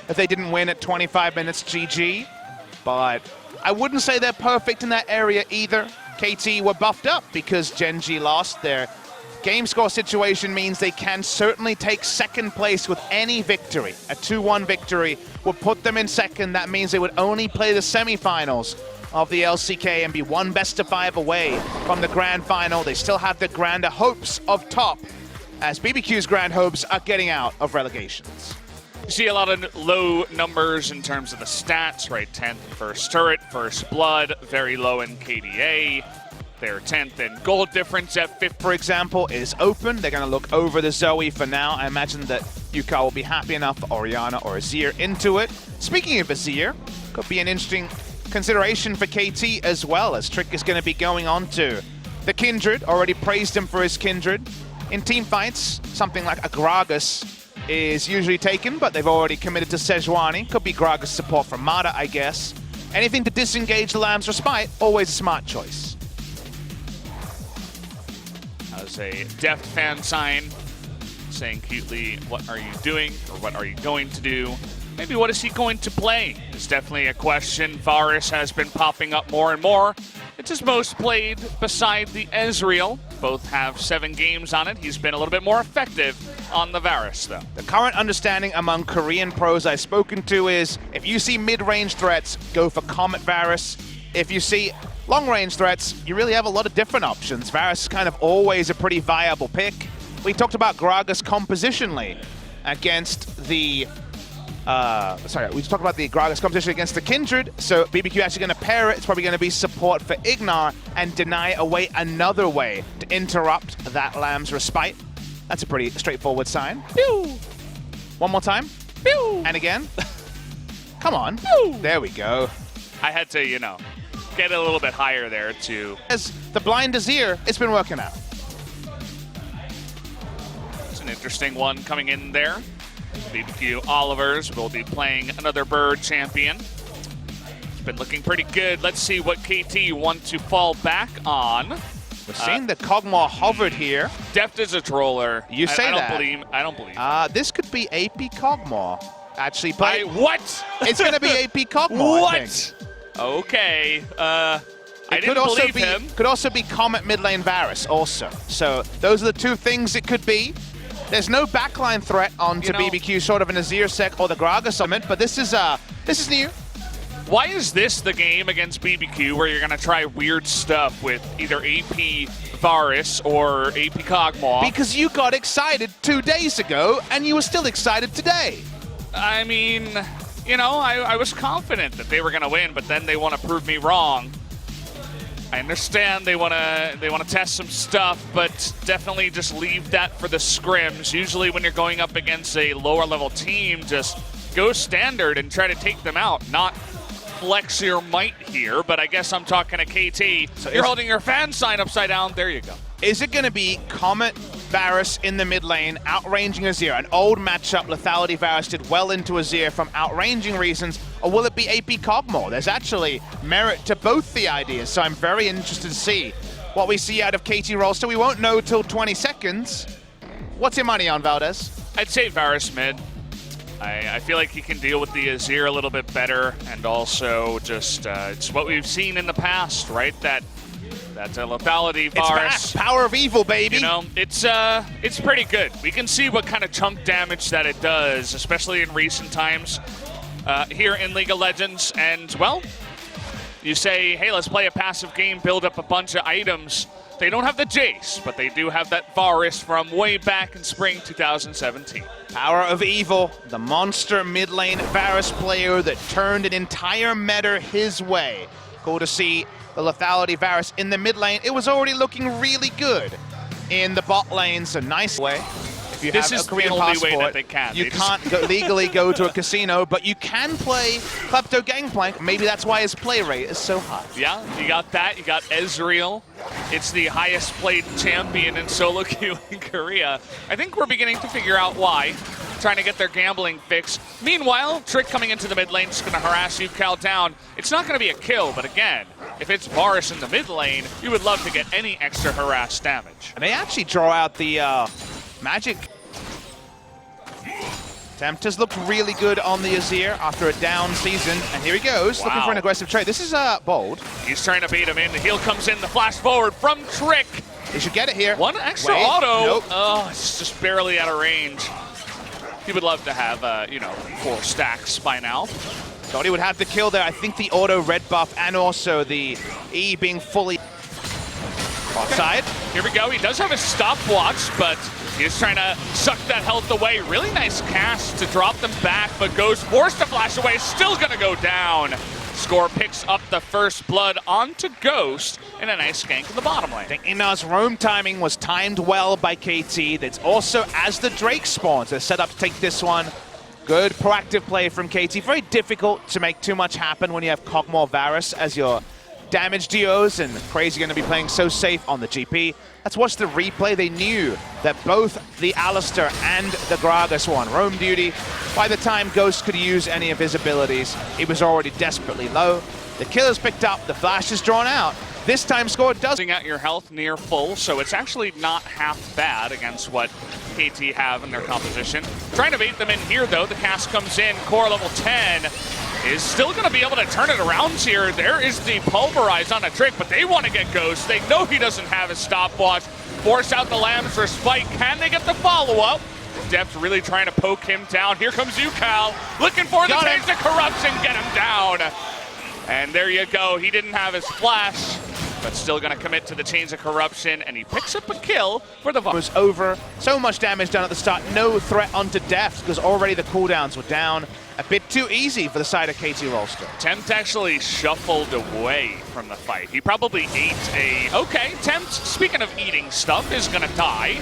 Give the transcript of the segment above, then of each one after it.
if they didn't win at 25 minutes GG. But I wouldn't say they're perfect in that area either. KT were buffed up because Gen.G lost. Their game score situation means they can certainly take second place with any victory. A 2-1 victory would put them in second. That means they would only play the semifinals of the LCK and be one best of 5 away from the grand final. They still have the grander hopes of top, as BBQ's grand hopes are getting out of relegations. You see a lot of low numbers in terms of the stats, right? 10th first turret, first blood, very low in KDA. They're 10th in gold difference at 5th. For example, is open. They're going to look over the Zoe for now. I imagine that Yuka will be happy enough for Orianna or Azir into it. Speaking of Azir, could be an interesting consideration for KT as well, as Trick is going to be going on to the Kindred. Already praised him for his Kindred. In team fights, something like a Gragas is usually taken, but they've already committed to Sejuani. Could be Gragas support from Mata, I guess. Anything to disengage the Lamb's Respite, always a smart choice. As a deft fan sign, saying cutely, what are you doing, or what are you going to do? Maybe what is he going to play? It's definitely a question. Varus has been popping up more and more. It's his most played beside the Ezreal. Both have 7 games on it. He's been a little bit more effective on the Varus, though. The current understanding among Korean pros I've spoken to is, if you see mid-range threats, go for Comet Varus. If you see long-range threats, you really have a lot of different options. Varus is kind of always a pretty viable pick. We talked about Gragas compositionally against the... we talked about the Gragas competition against the Kindred, so BBQ actually going to pair it. It's probably going to be support for Ignar and deny away another way to interrupt that Lamb's Respite. That's a pretty straightforward sign. Pew! One more time. Pew! And again. Come on. Pew! There we go. I had to, you know, get a little bit higher there to... As the blind Azir, it's been working out. It's an interesting one coming in there. BBQ Olivers will be playing another bird champion. It's been looking pretty good. Let's see what KT want to fall back on. We're seeing the Kog'Maw hovered here. Deft is a troller. You say that. I don't believe. This could be AP Kog'Maw, actually. But what? It's going to be AP Kog'Maw. What? Okay. I didn't believe him. Could also be Comet mid lane Varus also. So those are the two things it could be. There's no backline threat onto BBQ, sort of an Azir sec or the Gragas summon, but this is new. Why is this the game against BBQ where you're going to try weird stuff with either AP Varus or AP Kog'Maw? Because you got excited 2 days ago, and you were still excited today. I mean, you know, I was confident that they were going to win, but then they want to prove me wrong. I understand they want to test some stuff, but definitely just leave that for the scrims. Usually when you're going up against a lower level team, just go standard and try to take them out, not flex your might here. But I guess I'm talking to KT. So you're holding your fan sign upside down. There you go. Is it going to be Comet Varus in the mid lane, outranging Azir? An old matchup, Lethality Varus did well into Azir from outranging reasons, or will it be AP Kog'Maw? There's actually merit to both the ideas, so I'm very interested to see what we see out of KT roster. We won't know till 20 seconds. What's your money on, Valdez? I'd say Varus mid. I feel like he can deal with the Azir a little bit better, and also just it's what we've seen in the past, right? That's a lethality Varus. It's back. Power of evil, baby. You know, it's pretty good. We can see what kind of chunk damage that it does, especially in recent times here in League of Legends. And, well, you say, hey, let's play a passive game, build up a bunch of items. They don't have the Jace, but they do have that Varus from way back in spring 2017. Power of evil, the monster mid lane Varus player that turned an entire meta his way. Cool to see the lethality Varus in the mid lane. It was already looking really good in the bot lane, so nice way. If you this have is a Korean the only passport, way that they can. You can't legally go to a casino, but you can play Klepto Gangplank. Maybe that's why his play rate is so high. Yeah, you got that. You got Ezreal. It's the highest played champion in solo queue in Korea. I think we're beginning to figure out why. Trying to get their gambling fix. Meanwhile, Trick coming into the mid lane is going to harass you, Cal down. It's not going to be a kill, but again, if it's Varus in the mid lane, you would love to get any extra harass damage. And they actually draw out the magic. Tempt has looked really good on the Azir after a down season, and here he goes, looking for an aggressive trade. This is bold. He's trying to bait him in. The heal comes in, the flash forward from Trick. He should get it here. One extra Wait, auto. Nope. Oh, it's just barely out of range. He would love to have, 4 stacks by now. Thought he would have the kill there. I think the auto red buff and also the E being fully offside. Here we go. He does have a stopwatch, but he's trying to suck that health away. Really nice cast to drop them back, but Ghost forced to flash away. Still going to go down. Score picks up the first blood onto Ghost and a nice gank in the bottom lane. I think Inar's roam timing was timed well by KT. That's also as the Drake spawns. They're set up to take this one. Good proactive play from KT. Very difficult to make too much happen when you have Kog'Maw Varus as your damage duos, and Crazy going to be playing so safe on the GP. Let's watch the replay. They knew that both the Alistar and the Gragas were on roam duty. By the time Ghost could use any of his abilities, he was already desperately low. The kill is picked up, the flash is drawn out. This time score does at your health near full, so it's actually not half bad against what KT have in their composition. Trying to bait them in here though, the cast comes in, core level 10 is still going to be able to turn it around here. There is the pulverize on a Trick, but they want to get Ghost. They know he doesn't have his stopwatch. Force out the Lambs for Spike. Can they get the follow-up? Depth really trying to poke him down. Here comes Yukal, looking for the Change of Corruption, get him down. And there you go. He didn't have his flash, but still going to commit to the Chains of Corruption, and he picks up a kill for the was over. So much damage done at the start. No threat onto Deft because already the cooldowns were down. A bit too easy for the side of KT Rolster. Tempt actually shuffled away from the fight. He probably ate a... Okay, Tempt, speaking of eating stuff, is going to die.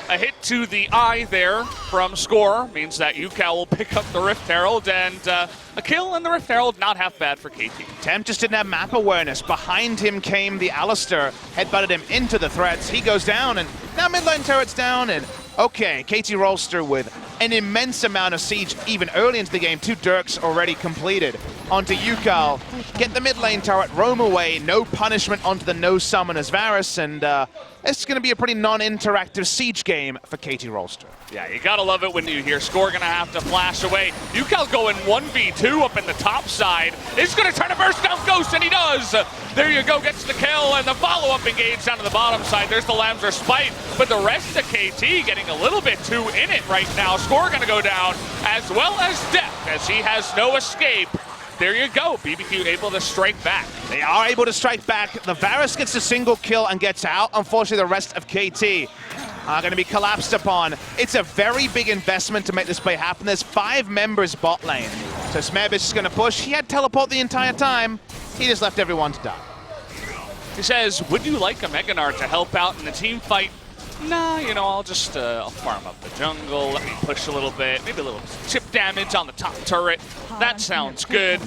A hit to the eye there from Score means that Yukal will pick up the Rift Herald, and a kill in the Rift Herald, not half bad for KT. Tempt just didn't have map awareness. Behind him came the Alistar, headbutted him into the threats. He goes down, and now mid lane turret's down, and okay, KT Rolster with an immense amount of siege even early into the game. 2 Dirks already completed. Onto Yukal, get the mid lane turret, roam away, no punishment onto the no summoners Varus, and it's going to be a pretty non-interactive siege game for KT Rolster. Yeah, you gotta love it when you hear Score gonna have to flash away. Yukal going 1v2 up in the top side. He's gonna try to burst down Ghost, and he does! There you go, gets the kill, and the follow-up engage down to the bottom side. There's the Lambs Spite, but the rest of KT getting a little bit too in it right now. Score gonna go down, as well as Death, as he has no escape. There you go, BBQ able to strike back. They are able to strike back. The Varus gets a single kill and gets out. Unfortunately, the rest of KT are going to be collapsed upon. It's a very big investment to make this play happen. There's 5 members bot lane. So Smeb is just going to push. He had teleport the entire time. He just left everyone to die. He says, would you like a Meganar to help out in the team fight? Nah, I'll just I'll farm up the jungle, let me push a little bit, maybe a little chip damage on the top turret. That sounds good.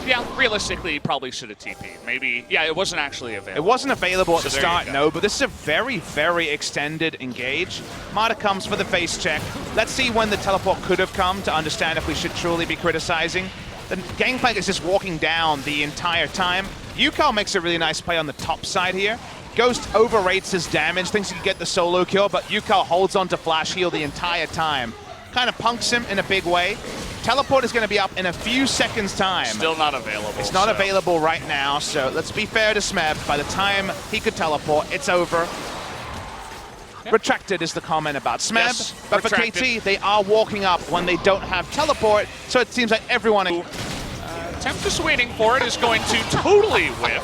Yeah, realistically, he probably should have TP'd. Maybe, yeah, it wasn't actually available. It wasn't available at the start, no, but this is a very, very extended engage. Mata comes for the face check. Let's see when the teleport could have come to understand if we should truly be criticizing. The Gangplank is just walking down the entire time. Yukal makes a really nice play on the top side here. Ghost overrates his damage, thinks he can get the solo kill, but Yukal holds on to flash heal the entire time. Kind of punks him in a big way. Teleport is going to be up in a few seconds' time. Still not available. It's not available right now, so let's be fair to Smeb. By the time he could teleport, it's over. Yeah. Retracted is the comment about Smeb, yes, but retracted. For KT, they are walking up when they don't have teleport, so it seems like everyone... Tempt just waiting for it is going to totally whip.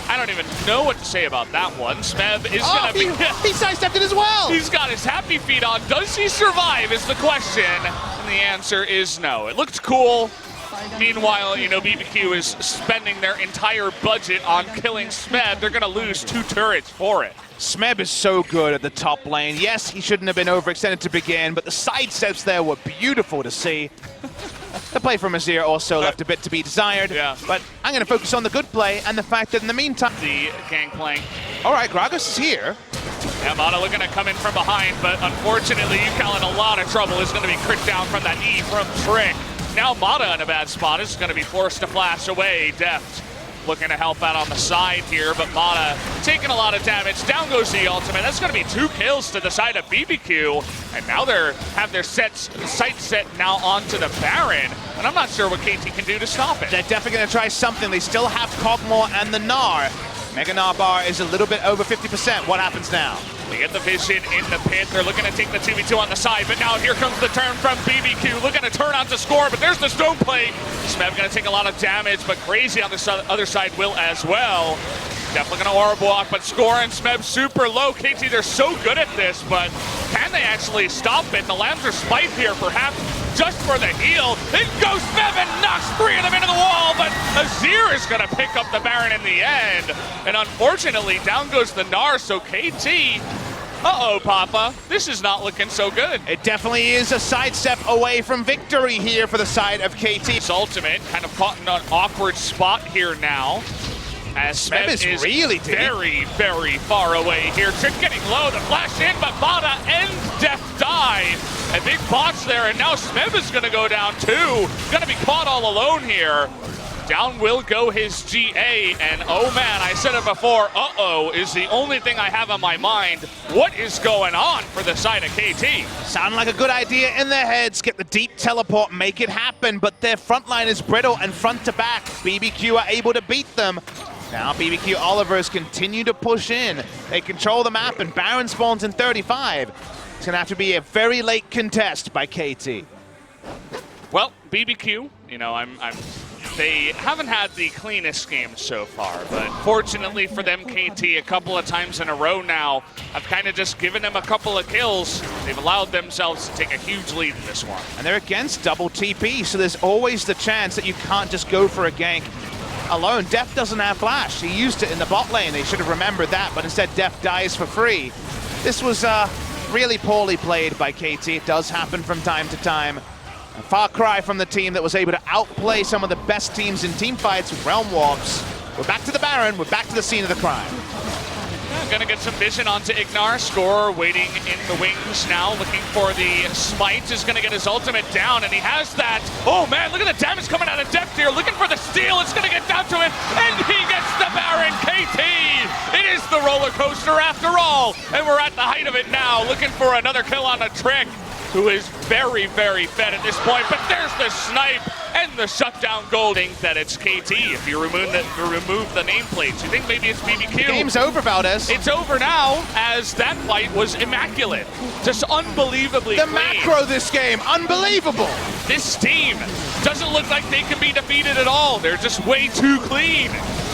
I don't even know what to say about that one. Smeb is going to be... He sidestepped it as well! He's got his happy feet on. Does he survive is the question. And the answer is no. It looked cool. Meanwhile, BBQ is spending their entire budget on killing Smeb. They're going to lose 2 turrets for it. Smeb is so good at the top lane. Yes, he shouldn't have been overextended to begin, but the sidesteps there were beautiful to see. The play from Azir also left a bit to be desired, but I'm going to focus on the good play and the fact that in the meantime... The Gangplank. All right, Gragas is here. Yeah, Mata looking to come in from behind, but unfortunately, Yukal in a lot of trouble. Is going to be crit down from that E from Trick. Now Mata in a bad spot is going to be forced to flash away. Deft looking to help out on the side here, but Mata taking a lot of damage. Down goes the ultimate. That's going to be 2 kills to the side of BBQ, and now they have their sights set now onto the Baron, and I'm not sure what KT can do to stop it. They're definitely going to try something. They still have Cogmore and the Gnar. Mega Gnar bar is a little bit over 50%. What happens now? They get the vision in the pit. They're looking to take the 2v2 on the side, but now here comes the turn from BBQ. Looking to turn out to score, but there's the stone plate. Smeb going to take a lot of damage, but Crazy on the other side will as well. Definitely going to aura block, but Score and Smeb super low. KT, they're so good at this, but can they actually stop it? The Lambs are spiked here, perhaps just for the heal. Then goes Smeb and knocks 3 of them into the wall, but Azir is going to pick up the Baron in the end. And unfortunately, down goes the Gnar, so KT, uh-oh, Papa, this is not looking so good. It definitely is a sidestep away from victory here for the side of KT. His ultimate kind of caught in an awkward spot here now, as Smeb is really deep. Very, very far away here. Trick getting low, the flash in, but Mata ends Death Dive. A big box there, and now Smeb is going to go down too. Going to be caught all alone here. Down will go his GA, and oh man, I said it before, uh-oh is the only thing I have on my mind. What is going on for the side of KT? Sound like a good idea in their heads. Get the deep teleport, make it happen, but their front line is brittle, and front to back, BBQ are able to beat them. Now BBQ Olivers continue to push in. They control the map, and Baron spawns in 35. It's going to have to be a very late contest by KT. Well, BBQ, you know, they haven't had the cleanest game so far, but fortunately for them, KT, a couple of times in a row now, have kind of just given them a couple of kills. They've allowed themselves to take a huge lead in this one. And they're against double TP, so there's always the chance that you can't just go for a gank alone. Def doesn't have flash. He used it in the bot lane. They should have remembered that, but instead Def dies for free. This was really poorly played by KT. It does happen from time to time. A far cry from the team that was able to outplay some of the best teams in team fights with Realm Warps. We're back to the Baron. We're back to the scene of the crime. Gonna get some vision onto Ignar. Score waiting in the wings now, looking for the smite. Is gonna get his ultimate down, and he has that. Oh man, look at the damage coming out of depth here. Looking for the steal. It's gonna get down to him, and he gets the Baron. KT, it is the roller coaster after all, and we're at the height of it now. Looking for another kill on a Trick, who is very, very fed at this point, but there's the snipe and the shutdown goal. I think that it's KT if you remove the nameplates. You think maybe it's BBQ? The game's over, Valdez. It's over now, as that fight was immaculate. Just unbelievably The clean. macro this game, unbelievable. This team doesn't look like they can be defeated at all. They're just way too clean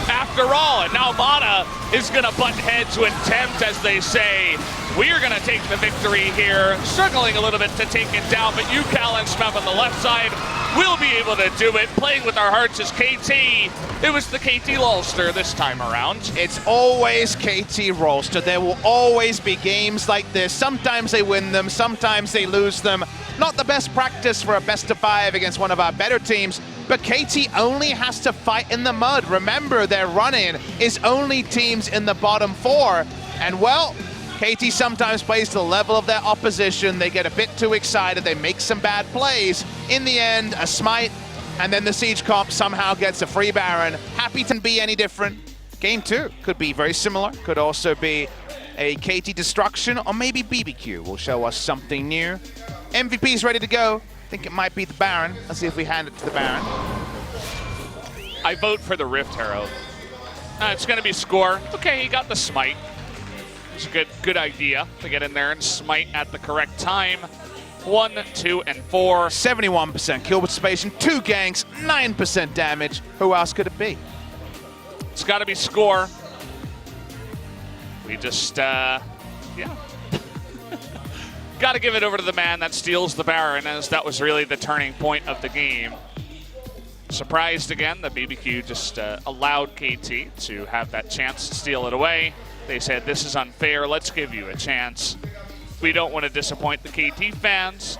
after all. And now Mata is gonna butt heads with Tempt, as they say. We are gonna take the victory here. Struggling a little bit to take it down, but UCal and Smeb on the left side will be able to do it. Playing with our hearts is KT. It was the KT Lolster this time around. It's always KT Rolster. There will always be games like this. Sometimes they win them, sometimes they lose them. Not the best practice for a best of 5 against one of our better teams, but KT only has to fight in the mud. Remember, their run-in is only teams in the bottom 4. And well, KT sometimes plays to the level of their opposition. They get a bit too excited. They make some bad plays. In the end, a smite, and then the Siege Comp somehow gets a free Baron. Happy to be any different. Game 2 could be very similar. Could also be a KT destruction, or maybe BBQ will show us something new. MVP's ready to go. I think it might be the Baron. Let's see if we hand it to the Baron. I vote for the Rift Herald. It's going to be Score. Okay, he got the smite. It's a good idea to get in there and smite at the correct time. 1, 2, and 4. 71% kill participation, 2 ganks, 9% damage. Who else could it be? It's got to be Score. We just, yeah. Got to give it over to the man that steals the Baron, as that was really the turning point of the game. Surprised again that BBQ just allowed KT to have that chance to steal it away. They said, this is unfair, let's give you a chance. We don't want to disappoint the KT fans.